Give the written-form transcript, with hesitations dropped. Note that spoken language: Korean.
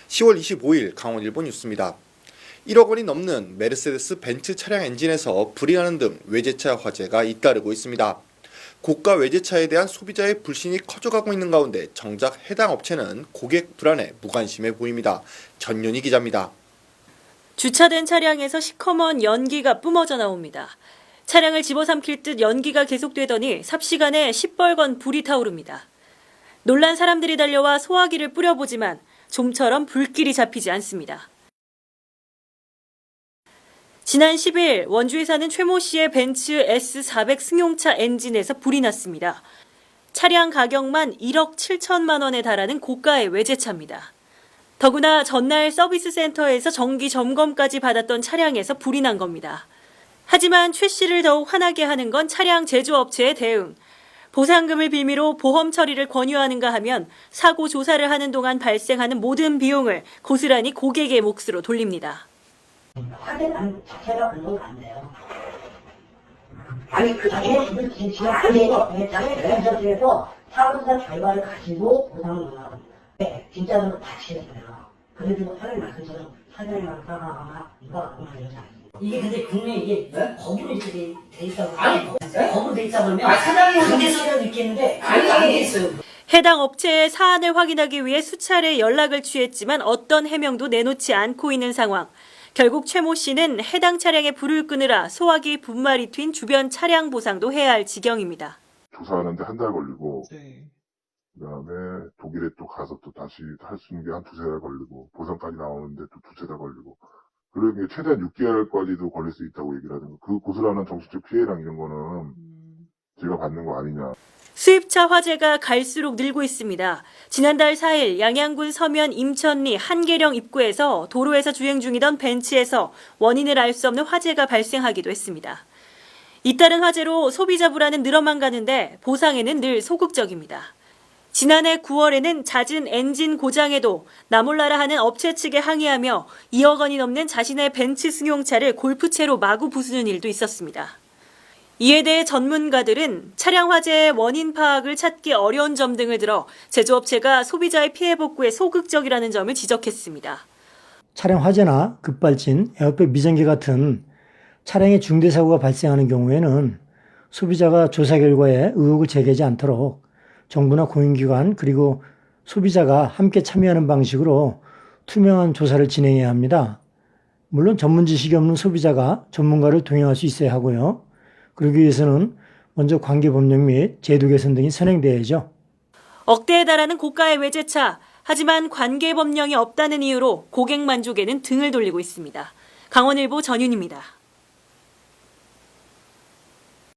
10월 25일 강원일보 뉴스입니다. 1억 원이 넘는 메르세데스 벤츠 차량 엔진에서 불이 나는 등 외제차 화재가 잇따르고 있습니다. 고가 외제차에 대한 소비자의 불신이 커져가고 있는 가운데 정작 해당 업체는 고객 불안에 무관심해 보입니다. 전윤희 기자입니다. 주차된 차량에서 시커먼 연기가 뿜어져 나옵니다. 차량을 집어삼킬 듯 연기가 계속되더니 삽시간에 시뻘건 불이 타오릅니다. 놀란 사람들이 달려와 소화기를 뿌려보지만 좀처럼 불길이 잡히지 않습니다. 지난 10일 원주에 사는 최모 씨의 벤츠 S400 승용차 엔진에서 불이 났습니다. 차량 가격만 1억 7천만 원에 달하는 고가의 외제차입니다. 더구나 전날 서비스 센터에서 정기 점검까지 받았던 차량에서 불이 난 겁니다. 하지만 최 씨를 더욱 화나게 하는 건 차량 제조업체의 대응. 보상금을 빌미로 보험 처리를 권유하는가 하면 사고 조사를 하는 동안 발생하는 모든 비용을 고스란히 고객의 몫으로 돌립니다. 확인하는 자체가 근거가 안 돼요. 아니 그 자체는 진짜 안 되고 자체에서 사고자 결과를 가지고 보상을 하고 진짜로 다치겠어요. 그래도 사람이 말씀처럼 사장이랑 싸가거나 이거 그만 이러지 않습니다. 이게 근데 국내 이게 법으로 이렇게 돼 있다고. 아니 법으로 돼 있다 그러면 사장이 강제성은 있겠는데 아니 안 돼 있어요. 해당 업체의 사안을 확인하기 위해 수차례 연락을 취했지만 어떤 해명도 내놓지 않고 있는 상황. 결국 최모 씨는 해당 차량에 불을 끄느라 소화기 분말이 튄 주변 차량 보상도 해야 할 지경입니다. 조사하는데 한 달 걸리고, 그다음에 독일에 또 가서 또 다시 할 수 있는 게 한 두세 달 걸리고, 보상까지 나오는데 또 두세 달 걸리고, 그러게 최대한 6개월까지도 걸릴 수 있다고 얘기를 하는 거. 그 고스란한 정신적 피해랑 이런 거는 제가 받는 거 아니냐. 수입차 화재가 갈수록 늘고 있습니다. 지난달 4일 양양군 서면 임천리 한계령 입구에서 도로에서 주행 중이던 벤츠에서 원인을 알 수 없는 화재가 발생하기도 했습니다. 잇따른 화재로 소비자 불안은 늘어만 가는데 보상에는 늘 소극적입니다. 지난해 9월에는 잦은 엔진 고장에도 나몰라라 하는 업체 측에 항의하며 2억 원이 넘는 자신의 벤츠 승용차를 골프채로 마구 부수는 일도 있었습니다. 이에 대해 전문가들은 차량 화재의 원인 파악을 찾기 어려운 점 등을 들어 제조업체가 소비자의 피해 복구에 소극적이라는 점을 지적했습니다. 차량 화재나 급발진, 에어백 미전기 같은 차량의 중대 사고가 발생하는 경우에는 소비자가 조사 결과에 의혹을 제기하지 않도록 정부나 공인기관 그리고 소비자가 함께 참여하는 방식으로 투명한 조사를 진행해야 합니다. 물론 전문 지식이 없는 소비자가 전문가를 동행할 수 있어야 하고요. 그러기 위해서는 먼저 관계법령 및 제도 개선 등이 선행돼야죠. 억대에 달하는 고가의 외제차, 하지만 관계법령이 없다는 이유로 고객 만족에는 등을 돌리고 있습니다. 강원일보 전윤입니다.